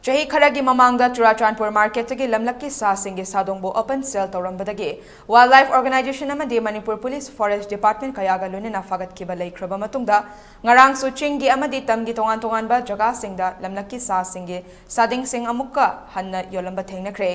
Chahi kharagi mamangda Churachandpur market tagi lamlakki shaa singi shadong bo open sale tawrambadagi Wildlife Organization amadi Manipur Police Forest Department kayaga lunina fagatkiba leikraba matungda ngarang su Chingee amadi tamgee tonganba jagasingda lamlakki shaa singi shading sing amukka hanna yollamba thengnakhre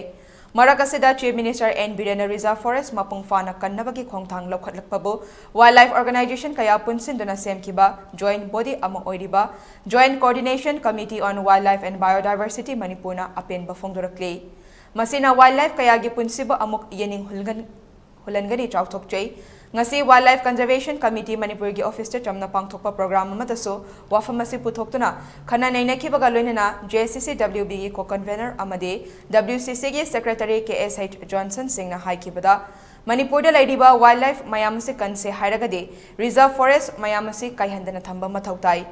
Marakasida Chief Minister N. Birena Reserve Forest mapung fana kannabagi khongthang lokhatlakpabo Wildlife Organization kaya punsinduna semkiba Joint Body ama oiriba Joint Coordination Committee on Wildlife and Biodiversity Manipur na apenba phongdorakli masina wildlife kayagi punsiba amuk yening hulangani chawthokchei ngasi Wildlife Conservation Committee Manipur gi office chamna pangthokpa program amataso wafamasi puthokhtuna khana nainakhibaga loinana JCCWB gi co-convener amade WCC gi secretary KSH Johnson Singh na haikibada Manipur da laidiba wildlife mayamasi kanse hairagade reserve forest mayamasi kaihandana thamba mathautai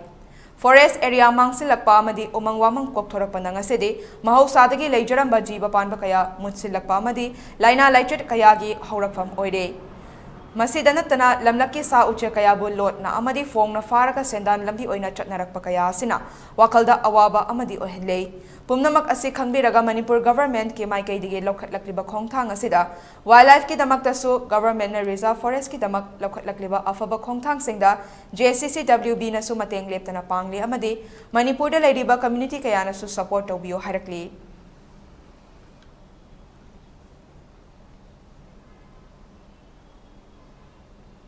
Forest area mangsilakpa amadi umang wamang kokthorappa nangasede mahausadagi leijaramba jiba panba kaya mutsilakpa amadi laina laichet kayagi haurakfam oire Masida natana lamlakki shaa uche kayabu lot na amadi fong na faraga sendan lambi oina chatnarakpa kaya sina wakalda awaba amadi ohenlei pumnamak asi khangbiraga Manipur government ki maikaidige lokhatlakliba khongthang asida wildlife ki damaktasu government na reserve forest ki damak lokhatlakliba afaba khongthang singda JCCWB na su mateng leptana pangli amadi Manipur da laidiba community kaya na su support tawbiyo harakli